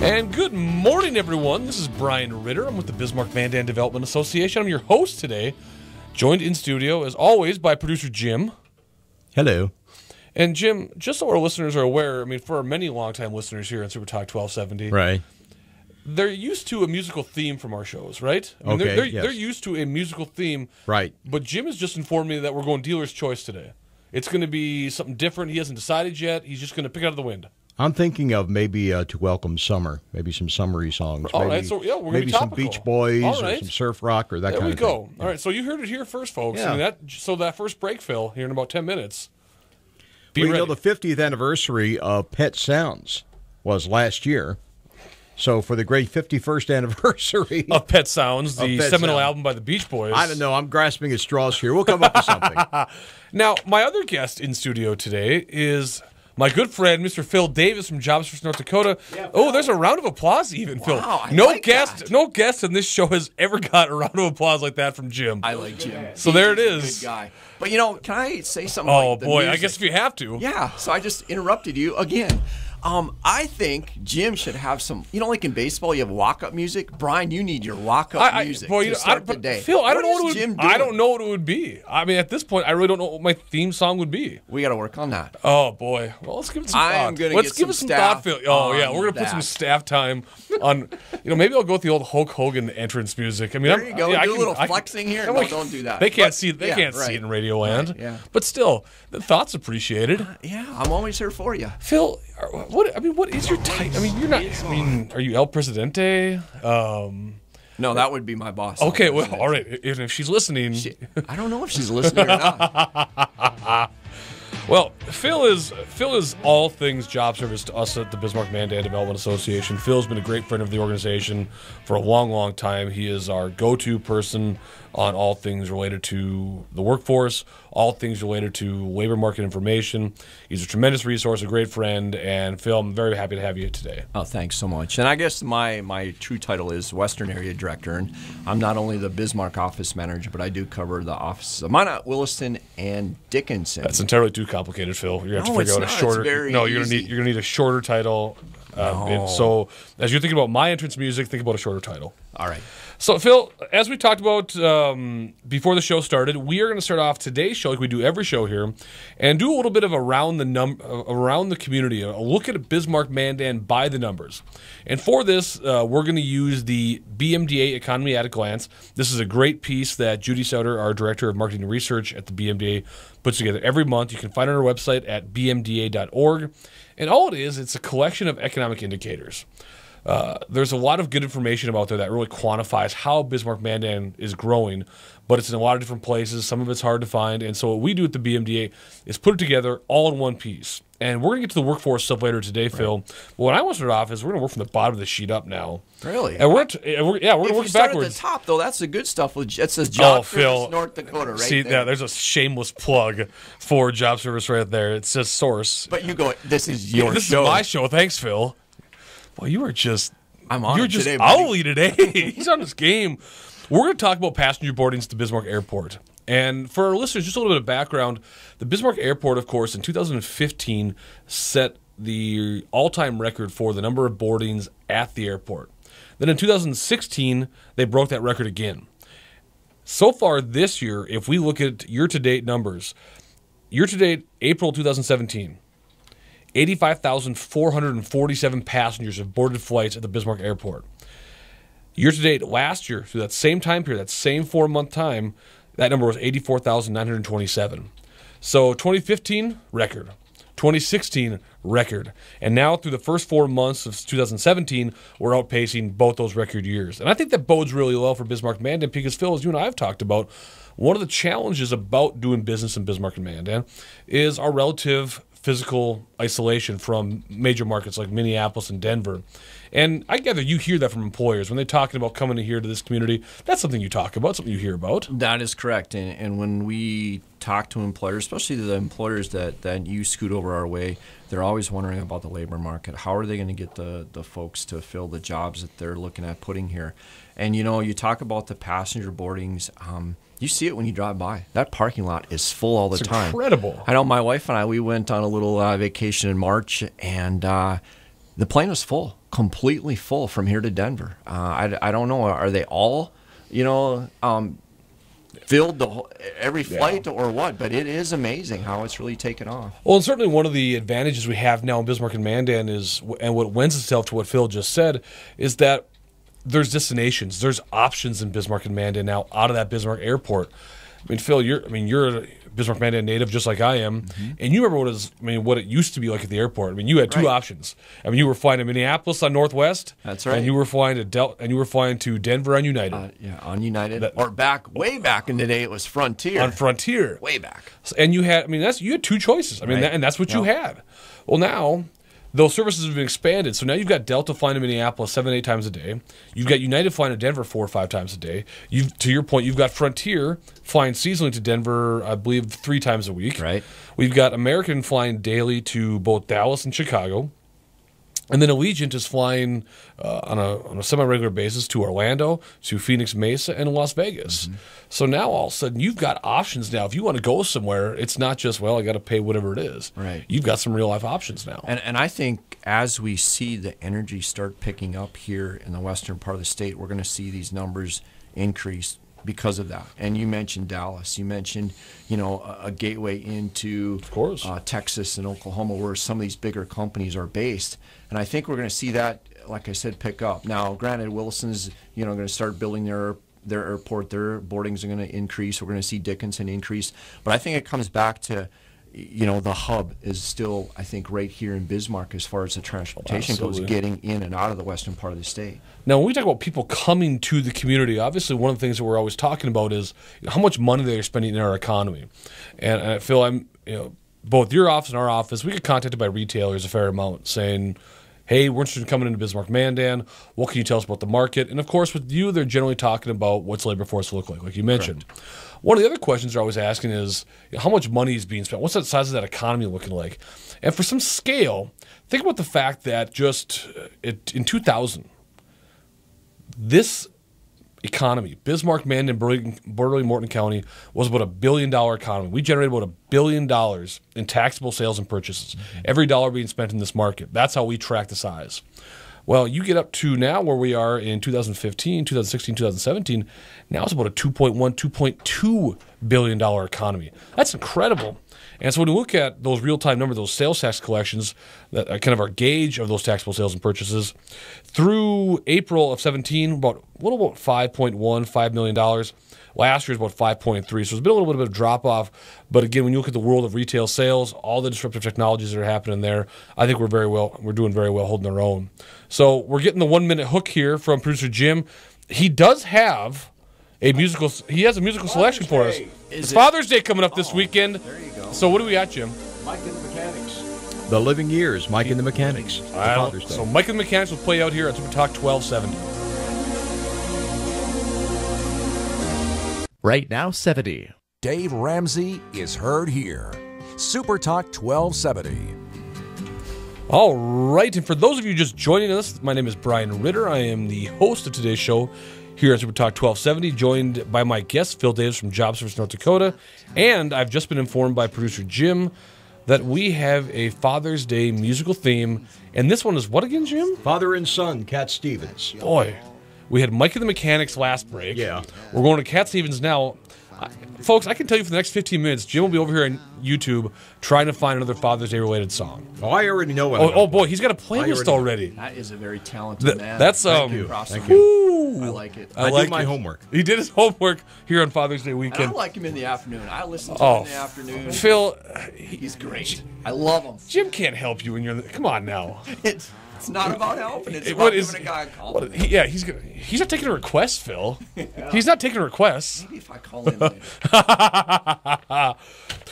And good morning, everyone. This is Brian Ritter. I'm with the Bismarck-Mandan Development Association. I'm your host today, joined in studio, as always, by producer Jim. Hello. And Jim, just so our listeners are aware, I mean, for our many longtime listeners here on Super Talk 1270, right? They're used to a musical theme from our shows, right? I mean, Okay, they're used to a musical theme. Right. But Jim has just informed me that we're going dealer's choice today. It's going to be something different. He hasn't decided yet. He's just going to pick it out of the wind. I'm thinking of maybe to welcome summer, maybe some summery songs. All maybe, right, so yeah, we're maybe going to some be Beach Boys right. or some surf rock or that there kind of thing. There thing. we go. All right, so you heard it here first, folks. Yeah. I mean, that first break, Phil, here in about 10 minutes. Be Well, ready. you know, the 50th anniversary of Pet Sounds was last year. So for the great 51st anniversary of Pet Sounds, the Pet seminal Sounds. album by the Beach Boys. I don't know. I'm grasping at straws here. We'll come up with something. Now, my other guest in studio today is my good friend, Mr. Phil Davis from JobsND, North Dakota. Yeah, there's a round of applause even, Phil. No guest in this show has ever got a round of applause like that from Jim. I like Jim. So there it is. Good guy. But, you know, can I say something Oh, like the boy, music? I guess if you have to. Yeah, so I just interrupted you again. I think Jim should have some, you know, like in baseball, you have walk-up music. Brian, you need your walk-up music to start the day. Phil, I don't know what it would be. I mean, at this point, I really don't know what my theme song would be. We got to work on that. Oh, boy. Well, let's give it some thought. Let's give it some thought, Phil. Oh, yeah, we're going to put some staff time on, maybe I'll go with the old Hulk Hogan entrance music. I mean, there you go. Do a little flexing here. No, don't do that. They can't see it in Radio Land. Right, yeah. But still, the thought's appreciated. Yeah, I'm always here for you. Phil, what is your type? I mean, you're not. I mean, are you El Presidente? No, that would be my boss. Okay, well, all right. If she's listening, I don't know if she's listening or not. Well, Phil is all things job service to us at the Bismarck-Mandan Development Association. Phil's been a great friend of the organization for a long, long time. He is our go-to person on all things related to the workforce, all things related to labor market information. He's a tremendous resource, a great friend, and Phil, I'm very happy to have you today. Oh, thanks so much. And I guess my true title is Western Area Director, and I'm not only the Bismarck office manager, but I do cover the offices of Minot, Williston, and Dickinson. That's entirely too complicated, Phil. You're gonna have to figure out a shorter. You're gonna need a shorter title. So as you're thinking about my entrance music, think about a shorter title. All right. So, Phil, as we talked about before the show started, we are going to start off today's show like we do every show here, and do a little bit of around the community, a look at Bismarck-Mandan by the numbers. And for this, we're going to use the BMDA Economy at a Glance. This is a great piece that Judy Sauter, our Director of Marketing and Research at the BMDA, puts together every month. You can find it on our website at bmda.org. And all it is, it's a collection of economic indicators. There's a lot of good information about there that really quantifies how Bismarck-Mandan is growing, but it's in a lot of different places. Some of it's hard to find. And so what we do at the BMDA is put it together all in one piece. And we're going to get to the workforce stuff later today, Phil. But what I want to start off is we're going to work from the bottom of the sheet up now. Really? And we're going to work backwards. Start at the top, though, that's the good stuff. It says Job Service North Dakota right See, there. There's a shameless plug for Job Service right there. It says source. But you go, this is your show. This is my show. Thanks, Phil. Boy, you are just... You're just today, owly today. He's on this game. We're going to talk about passenger boardings to Bismarck Airport. And for our listeners, just a little bit of background. The Bismarck Airport, of course, in 2015 set the all-time record for the number of boardings at the airport. Then in 2016, they broke that record again. So far this year, if we look at year-to-date numbers, year-to-date April 2017, 85,447 passengers have boarded flights at the Bismarck Airport. Year-to-date last year, through that same time period, that same 4-month time, that number was 84,927. So 2015, record. 2016, record. And now through the first 4 months of 2017, we're outpacing both those record years. And I think that bodes really well for Bismarck-Mandan because, Phil, as you and I have talked about, one of the challenges about doing business in Bismarck-Mandan is our relative physical isolation from major markets like Minneapolis and Denver. And I gather you hear that from employers when they're talking about coming here to this community. That's something you talk about, something you hear about. That is correct. And when we talk to employers, especially the employers that you scoot over our way, they're always wondering about the labor market. How are they going to get the folks to fill the jobs that they're looking at putting here? And, you know, you talk about the passenger boardings. You see it when you drive by. That parking lot is full all the time. Incredible. I know my wife and I, we went on a little vacation in March, and the The plane was full, completely full from here to Denver. I don't know. Are they all, filled every flight or what? But it is amazing how it's really taken off. Well, and certainly one of the advantages we have now in Bismarck and Mandan is, and what lends itself to what Phil just said, is that there's destinations, there's options in Bismarck and Mandan now out of that Bismarck airport. I mean, Phil, you're a Bismarck Mandan native just like I am, and you remember what it used to be like at the airport. I mean, you had two options. I mean, you were flying to Minneapolis on Northwest. That's right. And you were flying to Denver on United. On United. Or way back in the day, it was Frontier. On Frontier. Way back. And you had two choices. I mean, and that's what you had. Well, now those services have been expanded. So now you've got Delta flying to Minneapolis 7-8 times a day. You've got United flying to Denver 4 or 5 times a day. To your point, you've got Frontier flying seasonally to Denver, I believe, 3 times a week. Right. We've got American flying daily to both Dallas and Chicago. And then Allegiant is flying on a semi-regular basis to Orlando, to Phoenix Mesa, and Las Vegas. So now all of a sudden you've got options now. If you want to go somewhere, it's not just, well, I got to pay whatever it is. Right. You've got some real-life options now. And I think as we see the energy start picking up here in the western part of the state, we're going to see these numbers increase because of that. And you mentioned Dallas. You mentioned, a gateway into Texas and Oklahoma, where some of these bigger companies are based. And I think we're going to see that, like I said, pick up. Now, granted, Wilson's, going to start building their airport. Their boardings are going to increase. We're going to see Dickinson increase. But I think it comes back to, the hub is still, I think, right here in Bismarck as far as the transportation goes, getting in and out of the western part of the state. Now, when we talk about people coming to the community, obviously one of the things that we're always talking about is how much money they're spending in our economy. And I feel both your office and our office, we get contacted by retailers a fair amount saying, hey, we're interested in coming into Bismarck Mandan. What can you tell us about the market? And, of course, with you, they're generally talking about what's labor force look like you mentioned. Correct. One of the other questions they're always asking is, how much money is being spent? What's the size of that economy looking like? And for some scale, think about the fact that just in 2000, this economy, Bismarck, Mandan, Burley, Morton County, was about $1 billion economy. We generated about $1 billion in taxable sales and purchases. Every dollar being spent in this market. That's how we track the size. Well, you get up to now where we are in 2015, 2016, 2017. Now it's about a $2.1, $2.2 billion economy. That's incredible. And so when we look at those real-time numbers, those sales tax collections, that are kind of our gauge of those taxable sales and purchases, through April of 17, a little about $5.5 million. Last year was about 5.3, so there's been a little bit of a drop-off. But again, when you look at the world of retail sales, all the disruptive technologies that are happening there, I think we're doing very well holding our own. So we're getting the 1-minute hook here from producer Jim. He does have a musical selection for us. It's Father's Day coming up this weekend. There you go. So what do we got, Jim? Mike and the Mechanics. The Living Years, Mike and the Mechanics. So Mike and the Mechanics will play out here at Super Talk 1270. Right now, 70. Dave Ramsey is heard here. Super Talk 1270. All right, and for those of you just joining us, my name is Brian Ritter. I am the host of today's show here at Super Talk 1270, joined by my guest, Phil Davis from JobsND, North Dakota. And I've just been informed by producer Jim that we have a Father's Day musical theme. And this one is what again, Jim? Father and Son, Cat Stevens. Boy, we had Mike and the Mechanics last break. Yeah. We're going to Cat Stevens now. Folks, I can tell you for the next 15 minutes, Jim will be over here on YouTube trying to find another Father's Day related song. Oh, I already know what. Oh boy, he's got a playlist already. That is a very talented man. That's Thank you. I like it. I like do my it. homework. He did his homework here on Father's Day And weekend. I like him in the afternoon. I listen to him in the afternoon. Phil, He's great. I love him. Jim can't help you when you're. Come on now. It's not about helping. It's about giving a guy a call. He's not taking a request, Phil. He's not taking requests. Maybe if I call him later.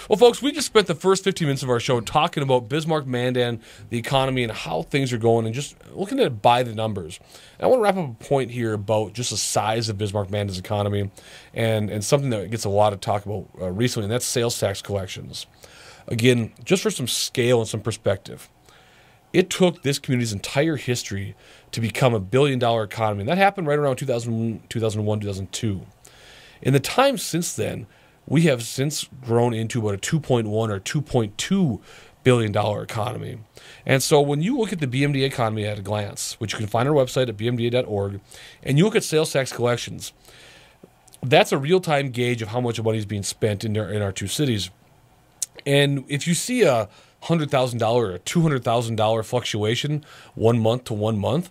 Well, folks, we just spent the first 15 minutes of our show talking about Bismarck, Mandan, the economy, and how things are going, and just looking at it by the numbers. And I want to wrap up a point here about just the size of Bismarck, Mandan's economy, and something that gets a lot of talk about recently, and that's sales tax collections. Again, just for some scale and some perspective, it took this community's entire history to become $1 billion economy. And that happened right around 2001, 2002. In the time since then, we have since grown into about a $2.1 or $2.2 billion-dollar economy. And so when you look at the BMD economy at a glance, which you can find on our website at bmda.org, and you look at sales tax collections, that's a real-time gauge of how much money is being spent in our two cities. And if you see a $100,000 or a $200,000 fluctuation 1 month to 1 month,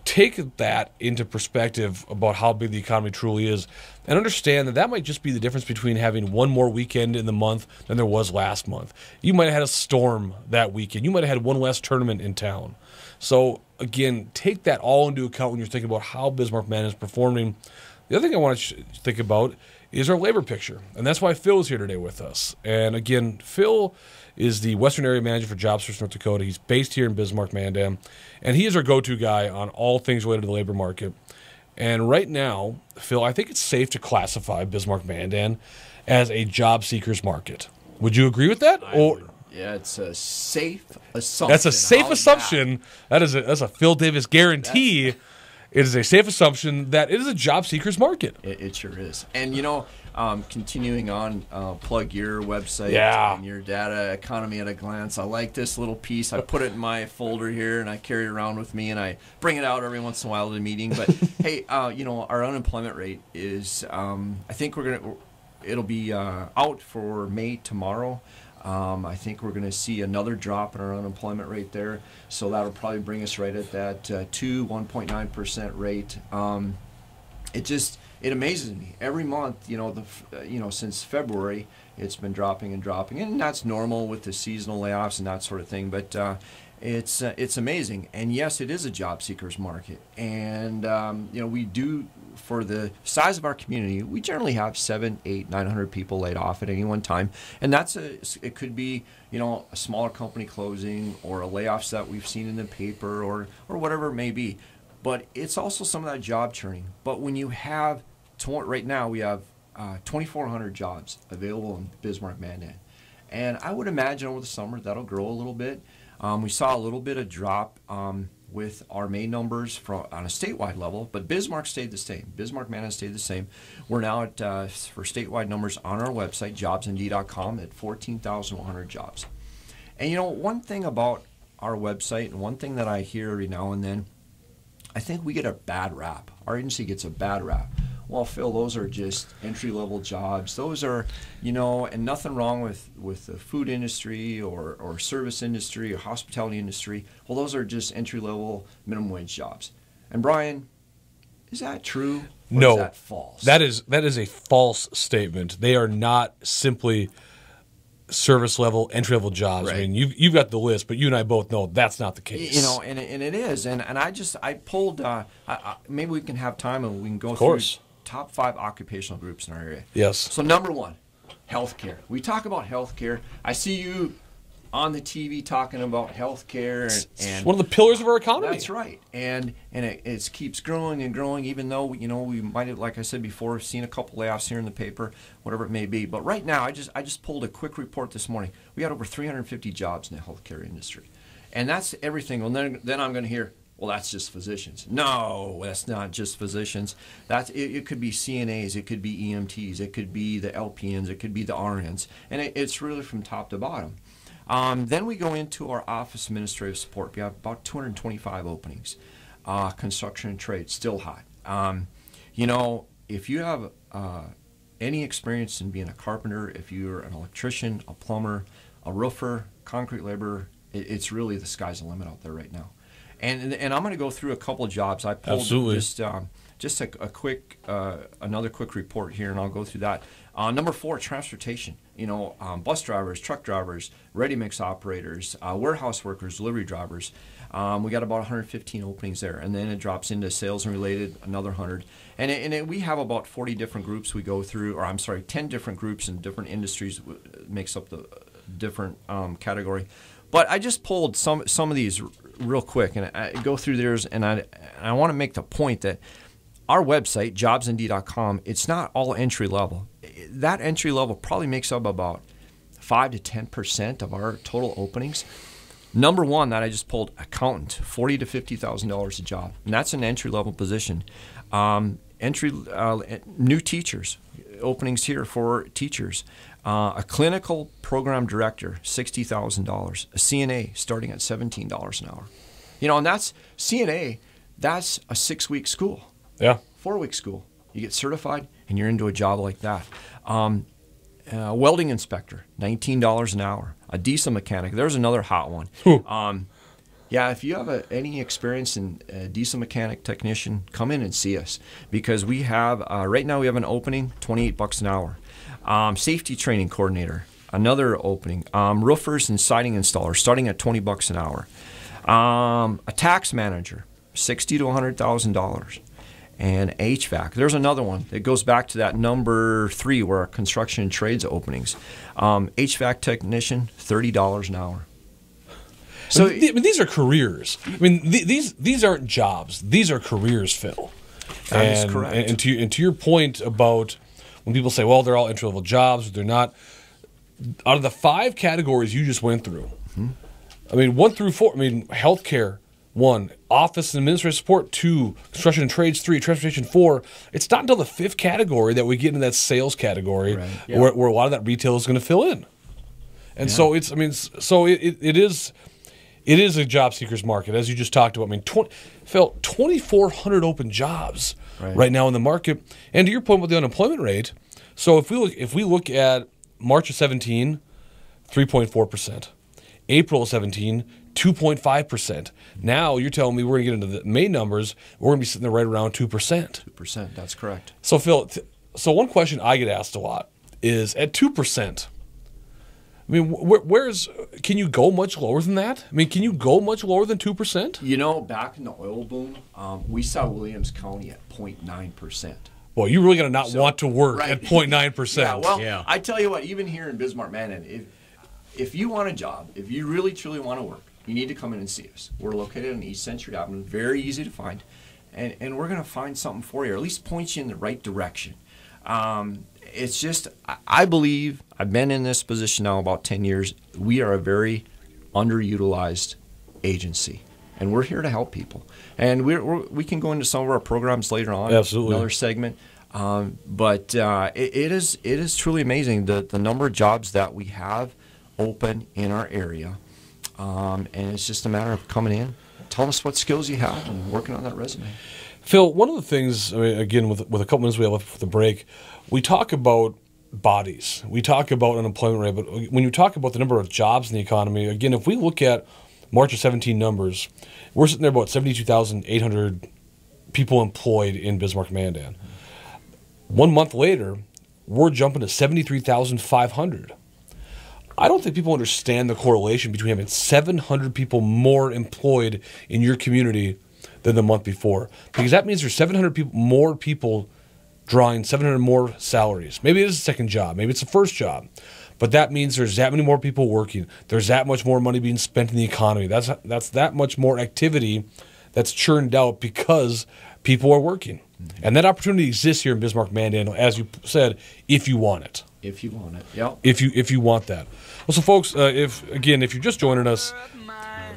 take that into perspective about how big the economy truly is, and understand that that might just be the difference between having one more weekend in the month than there was last month. You might have had a storm that weekend. You might have had one less tournament in town. So again, take that all into account when you're thinking about how Bismarck Man is performing. The other thing I want to think about is our labor picture, and that's why Phil is here today with us. And again, Phil is the Western Area Manager for JobsSearch North Dakota. He's based here in Bismarck, Mandan, and he is our go-to guy on all things related to the labor market. And right now, Phil, I think it's safe to classify Bismarck, Mandan as a job seekers market. Would you agree with that? Yeah, it's a safe assumption. That's a safe assumption. That's a Phil Davis guarantee. It is a safe assumption that it is a job seekers market. It sure is. And, continuing on, plug your website and your data economy at a glance. I like this little piece. I put it in my folder here, and I carry it around with me, and I bring it out every once in a while at a meeting. But, hey, our unemployment rate is, I think it'll be out for May tomorrow. I think we're going to see another drop in our unemployment rate there, so that'll probably bring us right at that 1.9% rate. It amazes me every month. Since February, it's been dropping and dropping, and that's normal with the seasonal layoffs and that sort of thing. But it's amazing, and yes, it is a job seekers market, and we do. For the size of our community, we generally have 700, 800, 900 people laid off at any one time, and it could be a smaller company closing or a layoffs that we've seen in the paper or whatever it may be. But it's also some of that job churning. But when you have right now we have 2,400 jobs available in Bismarck, Mandan, and I would imagine over the summer that'll grow a little bit. We saw a little bit of drop with our May numbers on a statewide level, but Bismarck stayed the same. Bismarck, Mandan stayed the same. We're now at, for statewide numbers on our website, JobsND.com, at 14,100 jobs. And one thing about our website, and one thing that I hear every now and then, I think we get a bad rap. Our agency gets a bad rap. Well, Phil, those are just entry-level jobs. Those are, and nothing wrong with the food industry or service industry or hospitality industry. Well, those are just entry-level minimum wage jobs. And Brian, is that true? Or no, is that false? That is a false statement. They are not simply service level, entry level jobs. Right. I mean, you've got the list, but you and I both know that's not the case. And it is. And I pulled. Maybe we can have time and we can go through top 5 occupational groups in our area. Yes. So number 1, healthcare. We talk about healthcare. I see you on the TV talking about healthcare, and it's one of the pillars of our economy. That's right. And it keeps growing and growing, even though we might have, like I said before, seen a couple layoffs here in the paper, whatever it may be. But right now, I just pulled a quick report this morning. We got over 350 jobs in the healthcare industry, and that's everything. Well, then I'm going to hear, well, that's just physicians. No, that's not just physicians. It could be CNAs, it could be EMTs, it could be the LPNs, it could be the RNs, and it's really from top to bottom. Then we go into our office administrative support. We have about 225 openings. Construction and trade, still hot. If you have any experience in being a carpenter, if you're an electrician, a plumber, a roofer, concrete laborer, it's really the sky's the limit out there right now. And I'm going to go through a couple of jobs. I pulled just a quick another quick report here, and I'll go through that. Number 4, transportation. Bus drivers, truck drivers, ready-mix operators, warehouse workers, delivery drivers. We got about 115 openings there, and then it drops into sales and related, another 100. And we have about 40 different groups we go through, 10 different groups in different industries makes up the different category. But I just pulled some of these real quick, and I go through theirs, and I want to make the point that our website, JobsND.com, it's not all entry level. That entry level probably makes up about 5 to 10% of our total openings. Number 1 that I just pulled, accountant, $40,000 to $50,000 a job, and that's an entry level position. New teachers, openings here for teachers. A clinical program director, $60,000. A CNA starting at $17 an hour. And that's CNA. That's a 6-week school. Yeah. 4-week school. You get certified, and you're into a job like that. Welding inspector, $19 an hour. A diesel mechanic. There's another hot one. Yeah, if you have any experience in diesel mechanic technician, come in and see us, because we have right now we have an opening, $28 an hour. Safety training coordinator, another opening. Roofers and siding installers, starting at $20 an hour. A tax manager, $60,000 to $100,000. And HVAC. There's another one that goes back to that number 3 where our construction and trades openings. HVAC technician, $30 an hour. So these are careers. These aren't jobs. These are careers, Phil. That is correct. And to your point about when people say, well, they're all entry-level jobs, they're not. Out of the 5 categories you just went through, 1 through 4, healthcare, 1, office and administrative support, 2, construction and trades, 3, transportation, 4. It's not until the 5th category that we get into that sales category, right. where a lot of that retail is going to fill in. And so it is a job seekers market, as you just talked about. Phil, 2,400 open jobs right now in the market. And to your point with the unemployment rate, so if we look at March of 17, 3.4%, April of 17, 2.5%. Now you're telling me we're going to get into the May numbers, we're going to be sitting there right around 2%. 2%, that's correct. So Phil, one question I get asked a lot is, at 2%, can you go much lower than that? Can you go much lower than 2%? Back in the oil boom, we saw Williams County at 0.9%. Well, you really got to not want to work at 0.9%. Yeah, I tell you what, even here in Bismarck, if you want a job, if you really truly want to work, you need to come in and see us. We're located on East Century Avenue, very easy to find, and we're going to find something for you, or at least point you in the right direction. It's just, I believe, I've been in this position now about 10 years, we are a very underutilized agency, and we're here to help people. And we can go into some of our programs later on, absolutely, another segment. But it is truly amazing the number of jobs that we have open in our area. And it's just a matter of coming in, telling us what skills you have, and working on that resume. Phil, one of the things, again, with a couple minutes we have left for the break, we talk about bodies. We talk about unemployment rate, but when you talk about the number of jobs in the economy, again, if we look at March of 17 numbers, we're sitting there about 72,800 people employed in Bismarck-Mandan. 1 month later, we're jumping to 73,500. I don't think people understand the correlation between having 700 people more employed in your community than the month before, because that means there's 700 more people drawing 700 more salaries. Maybe it is a second job, maybe it's a first job, but that means there's that many more people working. There's that much more money being spent in the economy. That's that much more activity that's churned out because people are working, and that opportunity exists here in Bismarck-Mandan, as you said, if you want it. If you want it, yeah. If you want that. Well, so folks, if you're just joining us,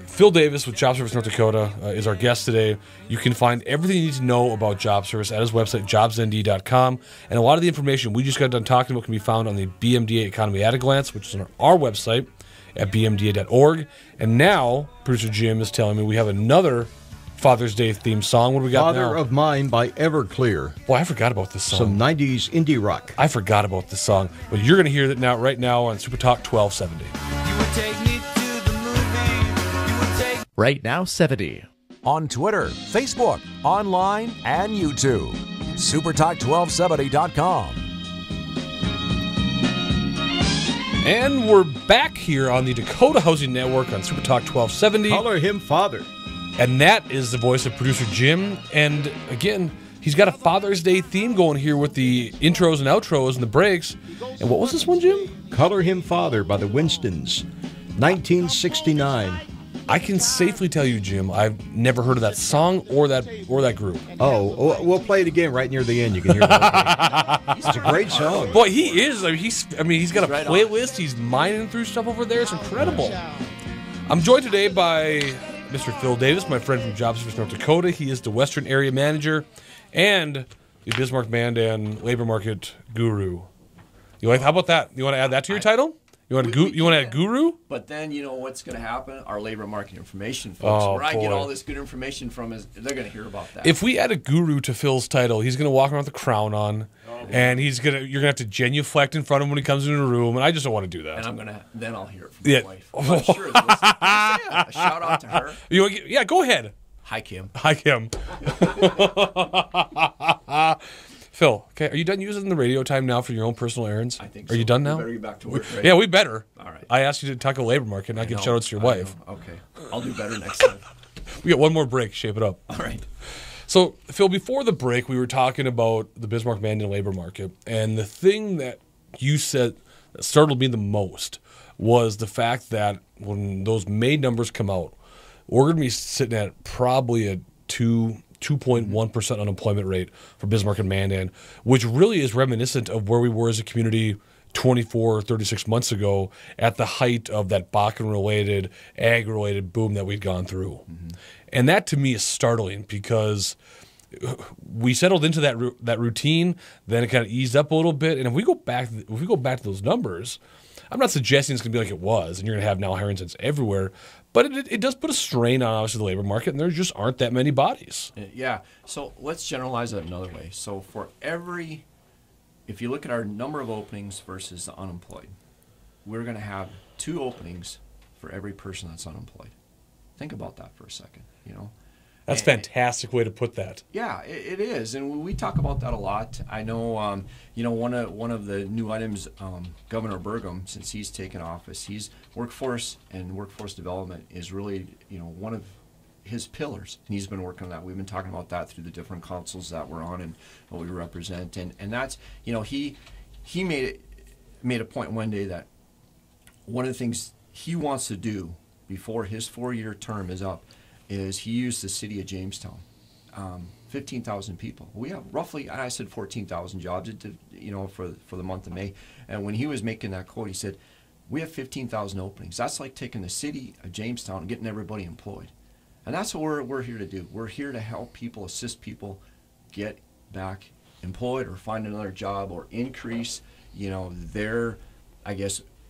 Phil Davis with Job Service North Dakota is our guest today. You can find everything you need to know about job service at his website, JobsND.com. And a lot of the information we just got done talking about can be found on the BMDA Economy at a Glance, which is on our website at bmda.org. And now, producer Jim is telling me we have another Father's Day theme song. What do we got now? Father of Mine by Everclear. Boy, I forgot about this song. Some 90s indie rock. I forgot about this song. But you're going to hear that right now on Super Talk 1270. You would take me to the movie. You would take Right Now 70. On Twitter, Facebook, online, and YouTube. SuperTalk1270.com. And we're back here on the Dakota Housing Network on Super Talk 1270. Color him Father. And that is the voice of producer Jim. And again, he's got a Father's Day theme going here with the intros and outros and the breaks. And what was this one, Jim? Color Him Father by the Winstons, 1969. I can safely tell you, Jim, I've never heard of that song or that group. Oh, we'll play it again right near the end. You can hear it. It's a great song. Boy, he is. He's got a playlist. He's mining through stuff over there. It's incredible. I'm joined today by Mr. Phil Davis, my friend from Job Service North Dakota. He is the Western Area Manager and the Bismarck Mandan labor market guru. You like? How about that? You want to add that to your title? You want to you want to add guru? But then you know what's going to happen? Our labor market information folks, where I get boy. all this good information from, is they're going to hear about that. If we add a guru to Phil's title, he's going to walk around with a crown on, and you're going to have to genuflect in front of him when he comes into a room, and I just don't want to do that. And then I'll hear it from my wife. I'm sure it's listening. Can I say a shout out to her. Yeah, go ahead. Hi, Kim. Hi, Kim. Phil, okay, are you done using the radio time now for your own personal errands? I think Are you so. done We now? better get back to work, right? Yeah, we better. All right. I asked you to tackle labor market, not give shout outs to your wife. Okay. I'll do better next time. We got one more break. Shape it up. All right. So, Phil, before the break, we were talking about the Bismarck Mandan labor market, and the thing that you said that startled me the most was the fact that when those May numbers come out, we're going to be sitting at probably a 2.1% unemployment rate for Bismarck and Mandan, which really is reminiscent of where we were as a community 24, 36 months ago at the height of that Bakken-related, ag-related boom that we'd gone through. And that, to me, is startling because we settled into that routine, then it kind of eased up a little bit. And if we go back to those numbers, I'm not suggesting it's going to be like it was, and you're going to have now Harringtons everywhere, but it does put a strain on, obviously, the labor market, and there just aren't that many bodies. Yeah. So let's generalize it another way. So if you look at our number of openings versus the unemployed, we're going to have 2 openings for every person that's unemployed. Think about that for a second, you know. That's a fantastic way to put that. Yeah, it is, and we talk about that a lot. I know, you know, one of the new items, Governor Burgum, since he's taken office, he's workforce and workforce development is really, you know, one of his pillars, and he's been working on that. We've been talking about that through the different councils that we're on and what we represent, and that's, you know, he made a point one day that one of the things he wants to do before his 4-year term is up is he used the city of Jamestown, 15,000 people. We have roughly, I said 14,000 jobs, you know, for the month of May. And when he was making that quote, he said, we have 15,000 openings. That's like taking the city of Jamestown and getting everybody employed. And that's what we're here to do. We're here to help people, assist people get back employed or find another job or increase, you know,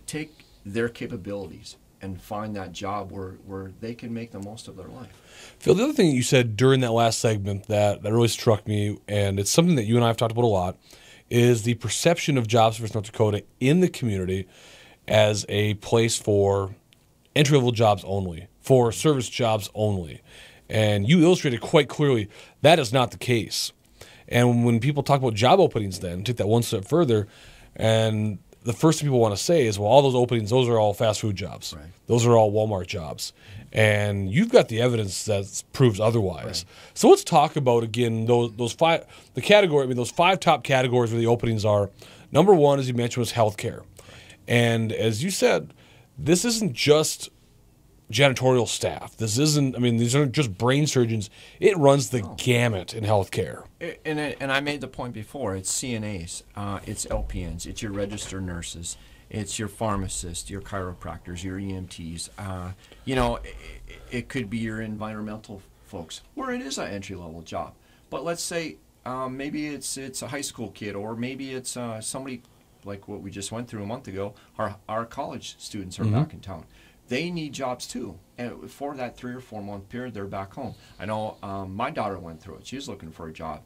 take their capabilities and find that job where they can make the most of their life. Phil, the other thing you said during that last segment that really struck me, and it's something that you and I have talked about a lot, is the perception of Jobs First North Dakota in the community as a place for entry-level jobs only, for service jobs only. And you illustrated quite clearly that is not the case. And when people talk about job openings then, take that one step further, and the first thing people want to say is, well, all those openings, those are all fast food jobs. Right. Those are all Walmart jobs. And you've got the evidence that proves otherwise. Right. So let's talk about, again, those 5 top categories where the openings are. Number 1, as you mentioned, was healthcare. And as you said, this isn't just janitorial staff. This isn't, I mean, these aren't just brain surgeons. It runs the gamut in healthcare. And I made the point before, it's CNAs, it's LPNs, it's your registered nurses, it's your pharmacists, your chiropractors, your EMTs. You know, it could be your environmental folks, where it is an entry-level job. But let's say maybe it's a high school kid, or maybe it's somebody like what we just went through a month ago. Our college students are back in town. They need jobs too, and for that 3 or 4 month period, they're back home. I know my daughter went through it. She was looking for a job.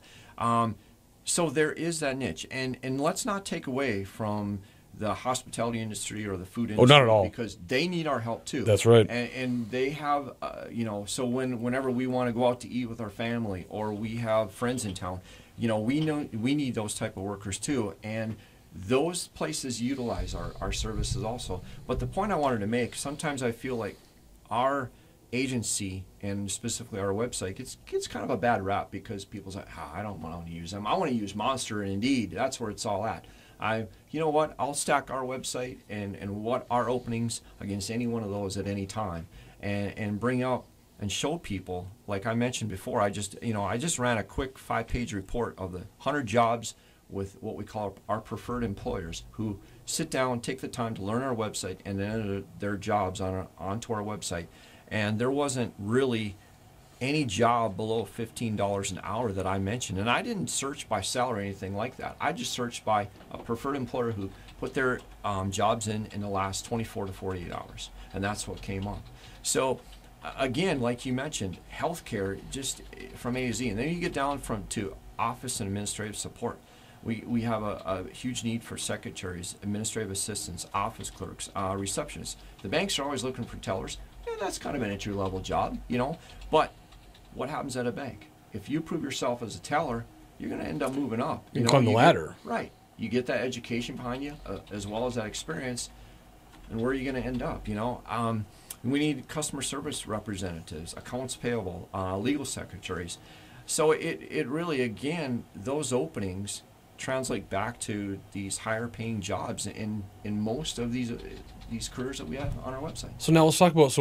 So there is that niche, and let's not take away from the hospitality industry or the food industry. Oh, not at all. Because they need our help too. That's right. And they have, you know, so whenever we want to go out to eat with our family or we have friends in town, you know we need those type of workers too, and those places utilize our services also. But the point I wanted to make, sometimes I feel like our agency and specifically our website gets kind of a bad rap because people say, I don't want to use them. I want to use Monster and Indeed. That's where it's all at. You know what? I'll stack our website and what our openings against any one of those at any time and bring out and show people, like I mentioned before, I just ran a quick 5-page report of the 100 jobs with what we call our preferred employers who sit down, take the time to learn our website, and then enter their jobs onto our website. And there wasn't really any job below $15 an hour that I mentioned. And I didn't search by salary or anything like that. I just searched by a preferred employer who put their jobs in the last 24 to 48 hours. And that's what came up. So again, like you mentioned, healthcare just from A to Z. And then you get down to office and administrative support. We have a huge need for secretaries, administrative assistants, office clerks, receptionists. The banks are always looking for tellers. Yeah, that's kind of an entry-level job, you know. But what happens at a bank? If you prove yourself as a teller, you're going to end up moving up. You climb the ladder. Right. You get that education behind you, as well as that experience, and where are you going to end up, you know? We need customer service representatives, accounts payable, legal secretaries. So it really, again, those openings translate back to these higher paying jobs in most of these careers that we have on our website. So now let's talk about,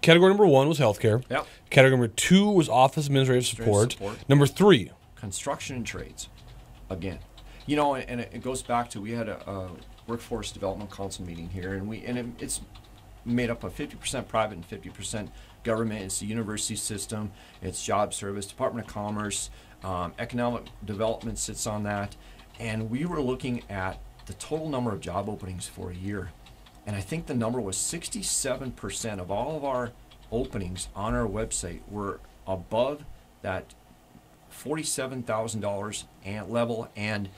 category number 1 was healthcare. Yep. Category number 2 was office administrative support. Number 3. Construction and trades. Again, you know, and it goes back to, we had a workforce development council meeting here, and it's made up of 50% private and 50% government. It's the university system, it's job service, Department of Commerce, economic development sits on that. And we were looking at the total number of job openings for a year. And I think the number was 67% of all of our openings on our website were above that $47,000 level, and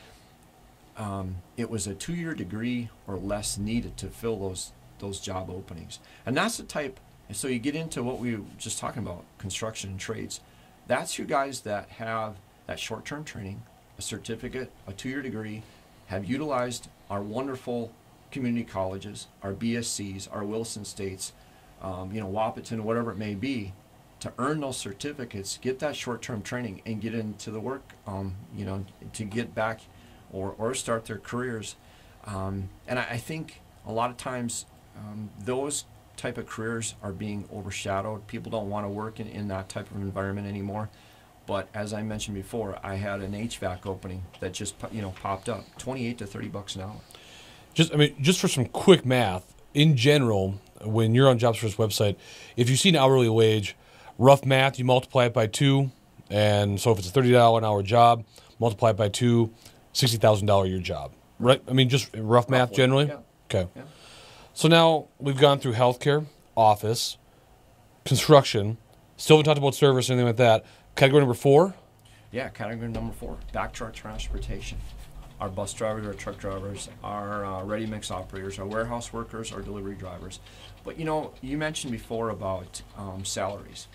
it was a 2-year degree or less needed to fill those job openings. And that's the type, and so you get into what we were just talking about, construction and trades. That's your guys that have that short-term training, a certificate, a 2-year degree, have utilized our wonderful community colleges, our BSCs, our Wilson States, you know, Wahpeton, whatever it may be, to earn those certificates, get that short-term training, and get into the work, you know, to get back or start their careers. And I think a lot of times those type of careers are being overshadowed. People don't want to work in that type of environment anymore. But as I mentioned before, I had an HVAC opening that just, you know, popped up, $28 to $30 an hour. Just for some quick math, in general, when you're on JobsFirst's website, if you see an hourly wage, rough math, you multiply it by 2, and so if it's a $30 an hour job, multiply it by 2, $60,000 a year job, right? I mean, just rough math generally? Yeah. Okay. Yeah. So now we've gone through healthcare, office, construction, still haven't talked about service or anything like that. Category number 4? Yeah, category number 4, back to our transportation. Our bus drivers, our truck drivers, our ready-mix operators, our warehouse workers, our delivery drivers. But, you know, you mentioned before about salaries.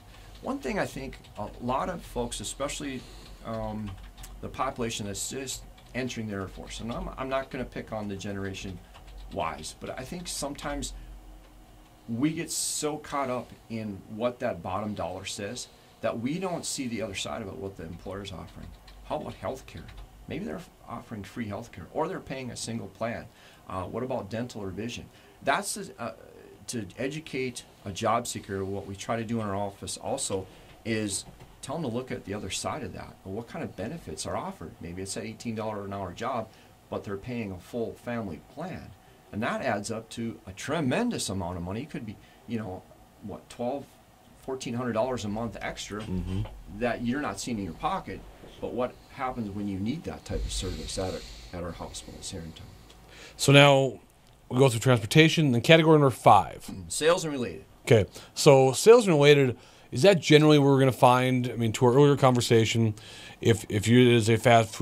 One thing I think a lot of folks, especially the population that's just entering the Air Force, and I'm not going to pick on the generation Y's, but I think sometimes we get so caught up in what that bottom dollar says that we don't see the other side of it, what the employer's offering. How about health care? Maybe they're offering free health care, or they're paying a single plan. What about dental or vision? That's to educate a job seeker. What we try to do in our office also is tell them to look at the other side of that. What kind of benefits are offered? Maybe it's an $18 an hour job, but they're paying a full family plan. And that adds up to a tremendous amount of money. It could be, you know, what, $1,400 a month extra that you're not seeing in your pocket. But what happens when you need that type of service at our hospitals here in town? So now we go through transportation, then category number 5. Sales and related. Okay, so sales and related, is that generally where we're going to find, I mean, to our earlier conversation, if it is a fast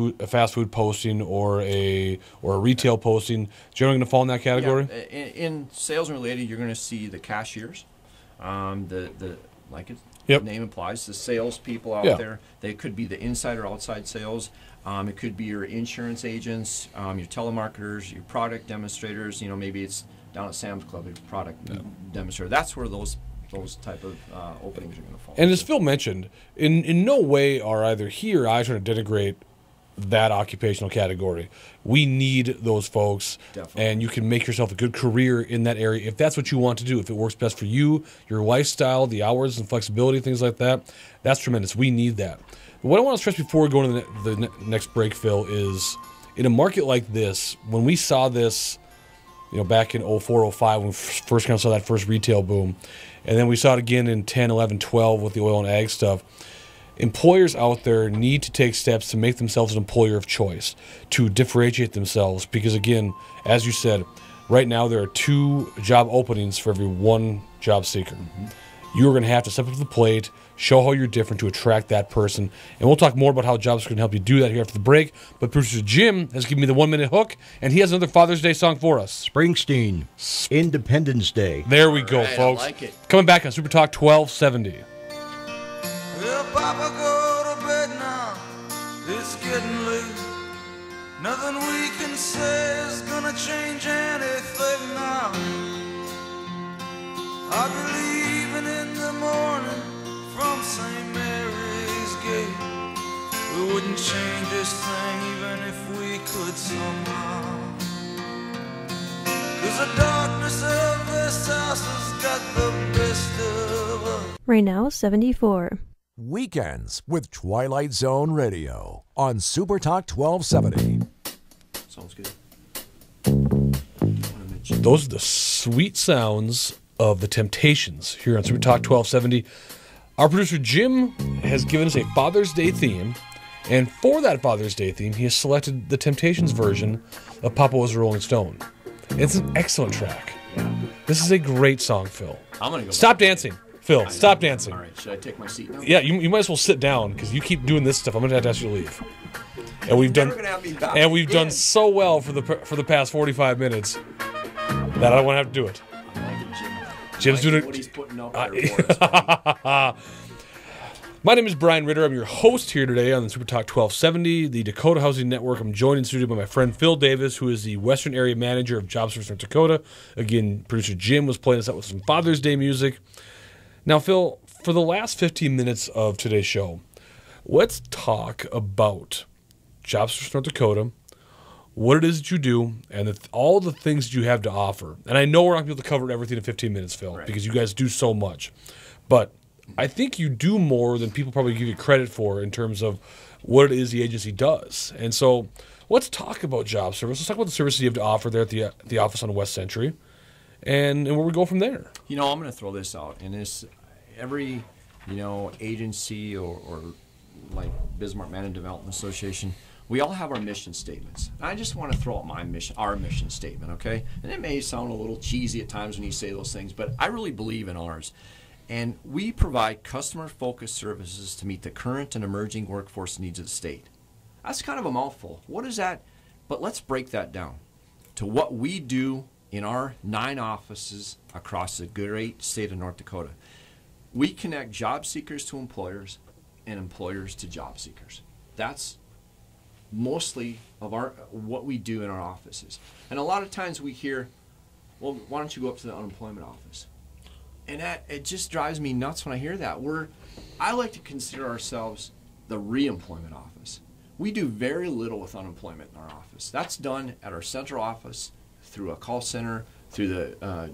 food posting or a retail posting, generally going to fall in that category? Yeah, in sales and related, you're going to see the cashiers, the name implies, the sales people out there. They could be the inside or outside sales. It could be your insurance agents, your telemarketers, your product demonstrators. You know, maybe it's down at Sam's Club, your product demonstrator. That's where those type of openings are going to fall. And as Phil mentioned, in no way are either he or I trying to denigrate that occupational category. We need those folks. Definitely. And you can make yourself a good career in that area if that's what you want to do. If it works best for you, your lifestyle, the hours and flexibility, things like that, that's tremendous. We need that. But what I want to stress before we go into the next break, Phil, is in a market like this, when we saw this, you know, back in 04, 05, when we first kind of saw that first retail boom, And then we saw it again in 10, 11, 12 with the oil and ag stuff. Employers out there need to take steps to make themselves an employer of choice, to differentiate themselves. Because again, as you said, right now there are 2 job openings for every 1 job seeker. You're going to have to step up to the plate, show how you're different to attract that person. And we'll talk more about how jobs can help you do that here after the break. But producer Jim has given me the 1-minute hook, and he has another Father's Day song for us. Springsteen, Independence Day. There we go, right, folks. I like it. Coming back on Super Talk 1270. Well, Papa, go to bed now. It's getting late. Nothing we can say is gonna change anything now. I'll be leaving in the morning from St. Mary's Gate. We wouldn't change this thing even if we could somehow. 'Cause the darkness of this house has got the best of us. Right now, 74. Weekends with Twilight Zone Radio on Super Talk 1270. Sounds good. Those are the sweet sounds of the Temptations here on Super Talk 1270. Our producer Jim has given us a Father's Day theme, and for that Father's Day theme, he has selected the Temptations version of Papa Was a Rolling Stone. It's an excellent track. This is a great song, Phil. I'm gonna go. Stop dancing, Phil. Stop dancing. All right, should I take my seat now? Yeah, you might as well sit down because you keep doing this stuff. I'm gonna have to ask you to leave. And we've Never gonna have me back done again. so well for the past 45 minutes that I don't want to have to do it. I like it, Jim. Jim's I like doing what it. he's putting out there for us. My name is Brian Ritter. I'm your host here today on the Super Talk 1270, the Dakota Housing Network. I'm joined in studio by my friend Phil Davis, who is the Western Area Manager of Jobs North Dakota. Again, producer Jim was playing us out with some Father's Day music. Now, Phil, for the last 15 minutes of today's show, let's talk about Jobs North Dakota, what it is that you do, and all the things that you have to offer. And I know we're not going to be able to cover everything in 15 minutes, Phil, Right. because you guys do so much. But I think you do more than people probably give you credit for in terms of what it is the agency does. And so let's talk about job service. Let's talk about the services you have to offer there at the office on West Century and where we go from there. You know, I'm going to throw this out. And this, every, agency or like Bismarck Management Development Association, we all have our mission statements. And I just want to throw out our mission statement, okay? And it may sound a little cheesy at times when you say those things, but I really believe in ours. And we provide customer-focused services to meet the current and emerging workforce needs of the state. That's kind of a mouthful. What is that? But let's break that down to what we do in our 9 offices across the great state of North Dakota. We connect job seekers to employers and employers to job seekers. That's mostly of what we do in our offices. And a lot of times we hear, well, why don't you go up to the unemployment office? And it just drives me nuts when I hear that. I like to consider ourselves the reemployment office. We do very little with unemployment in our office. That's done at our central office through a call center, through the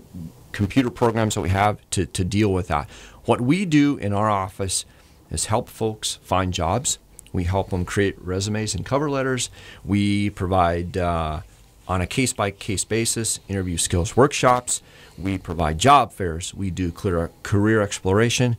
computer programs that we have to deal with that. What we do in our office is help folks find jobs. We help them create resumes and cover letters. We provide, on a case-by-case basis, interview skills workshops. We provide job fairs. We do career exploration.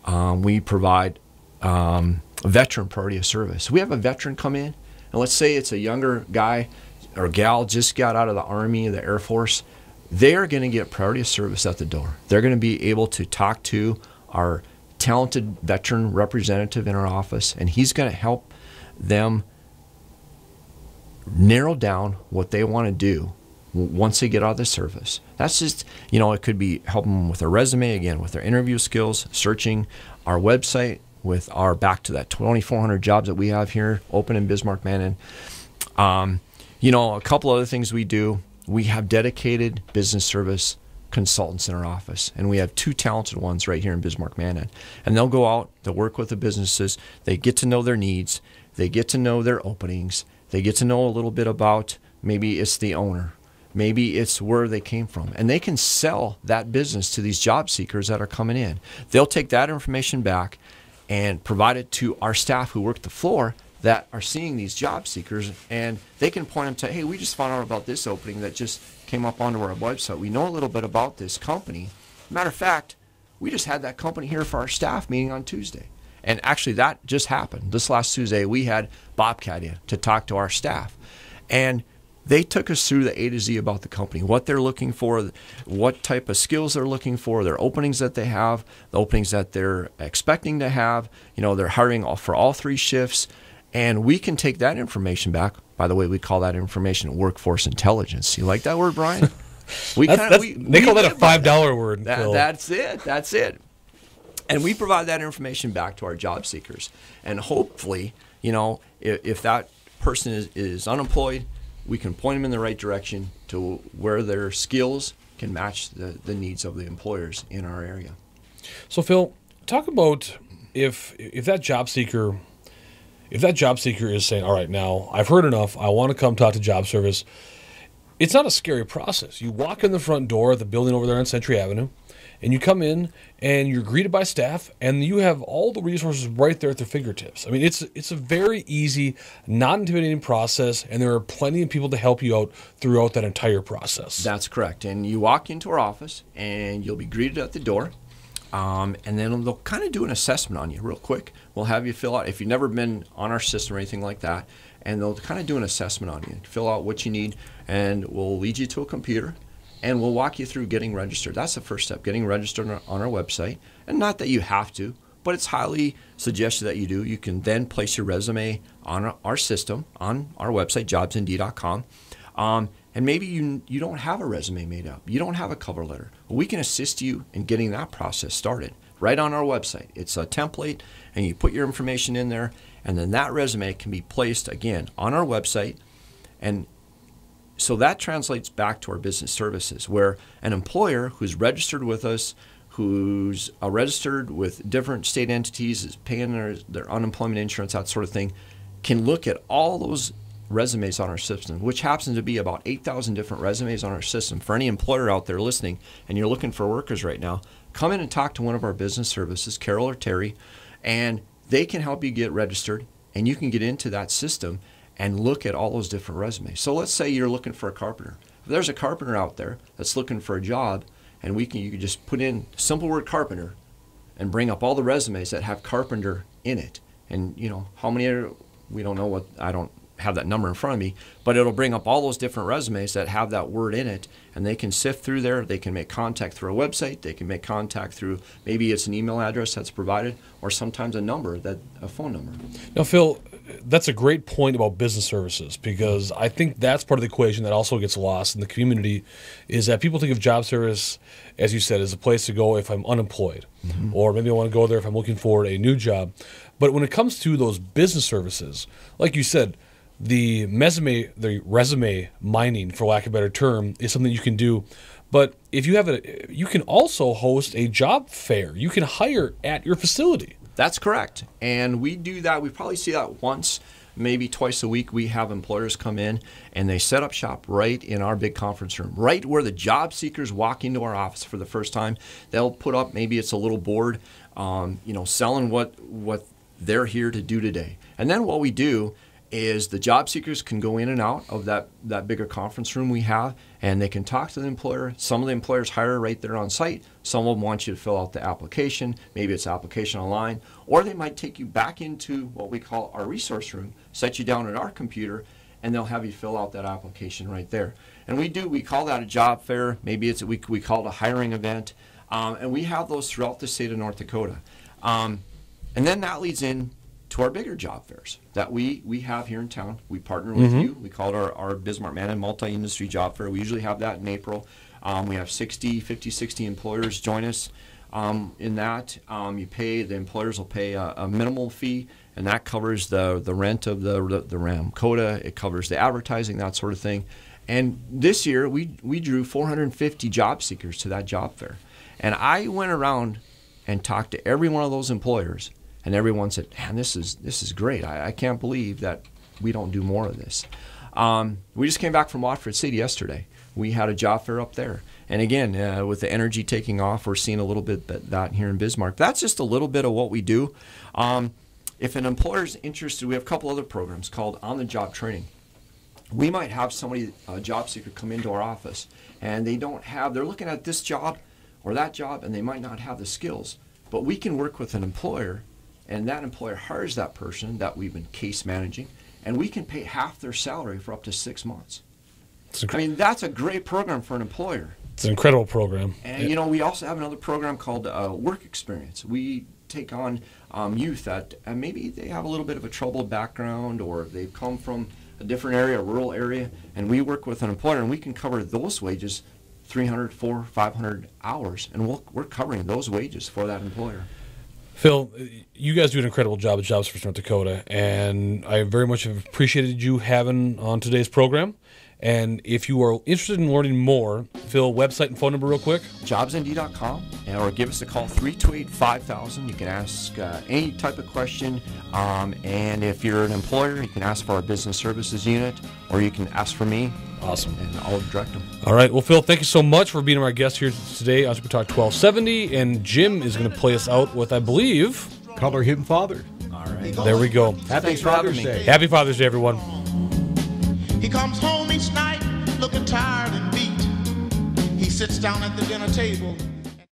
We provide veteran priority of service. We have a veteran come in, and let's say it's a younger guy or gal just got out of the Army or the Air Force. They're going to get priority of service at the door. They're going to be able to talk to our talented veteran representative in our office, and he's going to help them narrow down what they want to do once they get out of the service. That's just, it could be helping them with their resume, again, with their interview skills, searching our website with our back to that 2,400 jobs that we have here open in Bismarck, Mandan. A couple other things we do. We have dedicated business service consultants in our office, and we have 2 talented ones right here in Bismarck, Mandan. And they'll go out, they'll work with the businesses, they get to know their needs, they get to know their openings, they get to know a little bit about maybe it's the owner, maybe it's where they came from, and they can sell that business to these job seekers that are coming in. They'll take that information back and provide it to our staff who work the floor that are seeing these job seekers, and they can point them to, hey, we just found out about this opening that just came up onto our website. We know a little bit about this company. Matter of fact, we just had that company here for our staff meeting on Tuesday. And actually, that just happened. This last Tuesday, we had Bobcat in to talk to our staff. And they took us through the A to Z about the company, what they're looking for, what type of skills they're looking for, their openings that they have, the openings that they're expecting to have. You know, they're hiring for all 3 shifts. And we can take that information back. By the way, we call that information workforce intelligence. You like that word, Brian? They call that a $5 word. That's it. And we provide that information back to our job seekers. And hopefully, you know, if that person is unemployed, we can point them in the right direction to where their skills can match the needs of the employers in our area. So, Phil, talk about if that job seeker is saying, all right, now I've heard enough, I want to come talk to job service. It's not a scary process. You walk in the front door of the building over there on Century Avenue, and you come in and you're greeted by staff, and you have all the resources right there at their fingertips. I mean, it's a very easy, non-intimidating process, and there are plenty of people to help you out throughout that entire process. That's correct. And you walk into our office, and you'll be greeted at the door, and then they'll kind of do an assessment on you real quick. We'll have you fill out, if you've never been on our system or anything like that, and they'll kind of do an assessment on you, fill out what you need, and we'll lead you to a computer. And we'll walk you through getting registered. That's the first step, getting registered on our website. And not that you have to, but it's highly suggested that you do. You can then place your resume on our system, on our website, JobsND.com. And maybe you don't have a resume made up. You don't have a cover letter. Well, we can assist you in getting that process started right on our website. It's a template, and you put your information in there, and then that resume can be placed, again, on our website. And so that translates back to our business services, where an employer who's registered with us, who's registered with different state entities, is paying their unemployment insurance, that sort of thing, can look at all those resumes on our system, which happens to be about 8,000 different resumes on our system. For any employer out there listening and you're looking for workers right now, come in and talk to one of our business services, Carol or Terry, and they can help you get registered, and you can get into that system and look at all those different resumes. So let's say you're looking for a carpenter. If there's a carpenter out there that's looking for a job, and you can just put in simple word carpenter and bring up all the resumes that have carpenter in it. And you know, how many we don't know what, I don't have that number in front of me, but it'll bring up all those different resumes that have that word in it, and they can sift through there. They can make contact through a website. They can make contact through, maybe it's an email address that's provided, or sometimes a phone number. Now, Phil, that's a great point about business services, because I think that's part of the equation that also gets lost in the community, is that people think of job service, as you said, as a place to go if I'm unemployed, or maybe I want to go there if I'm looking for a new job. But when it comes to those business services, like you said, the resume mining, for lack of a better term, is something you can do. But if you have you can also host a job fair. You can hire at your facility. That's correct. And we do that. We probably see that once, maybe twice a week. We have employers come in and they set up shop right in our big conference room, right where the job seekers walk into our office for the first time. They'll put up, maybe it's a little board, selling what they're here to do today. And then what we do is the job seekers can go in and out of that bigger conference room we have, and they can talk to the employer. Some of the employers hire right there on site. Some of them want you to fill out the application. Maybe it's application online, or they might take you back into what we call our resource room, set you down at our computer, and they'll have you fill out that application right there. And we call that a job fair. Maybe we call it a hiring event, and we have those throughout the state of North Dakota. And then that leads in to our bigger job fairs that we have here in town. We partner with you. We call it our Bismarck Man and Multi-Industry Job Fair. We usually have that in April. We have 60 employers join us in that. The employers will pay a minimal fee, and that covers the rent of the Dakota. It covers the advertising, that sort of thing. And this year, we drew 450 job seekers to that job fair. And I went around and talked to every one of those employers, and everyone said, man, this is great. I can't believe that we don't do more of this. We just came back from Watford City yesterday. We had a job fair up there. And again, with the energy taking off, we're seeing a little bit of that here in Bismarck. That's just a little bit of what we do. If an employer's interested, we have a couple other programs called on-the-job training. We might have somebody, a job seeker, come into our office, and they're looking at this job, or that job, and they might not have the skills. But we can work with an employer, and that employer hires that person that we've been case managing, and we can pay half their salary for up to 6 months. I mean, that's a great program for an employer. It's an incredible program. And, you know, we also have another program called Work Experience. We take on youth that maybe they have a little bit of a troubled background, or they've come from a different area, a rural area, and we work with an employer, and we can cover those wages 300, 400, 500 hours, and we're covering those wages for that employer. Phil, you guys do an incredible job at Jobs First North Dakota, and I very much have appreciated you having on today's program. And if you are interested in learning more, Phil, website and phone number real quick. JobsND.com, or give us a call, 328-5000. You can ask any type of question. And if you're an employer, you can ask for our business services unit, or you can ask for me. Awesome. And I'll direct them. All right. Well, Phil, thank you so much for being our guest here today on Super Talk 1270. And Jim is going to play us out with, I believe, Color Him Father. All right. There we go. Happy Father's Day. Happy Father's Day, everyone. He comes home each night looking tired and beat. He sits down at the dinner table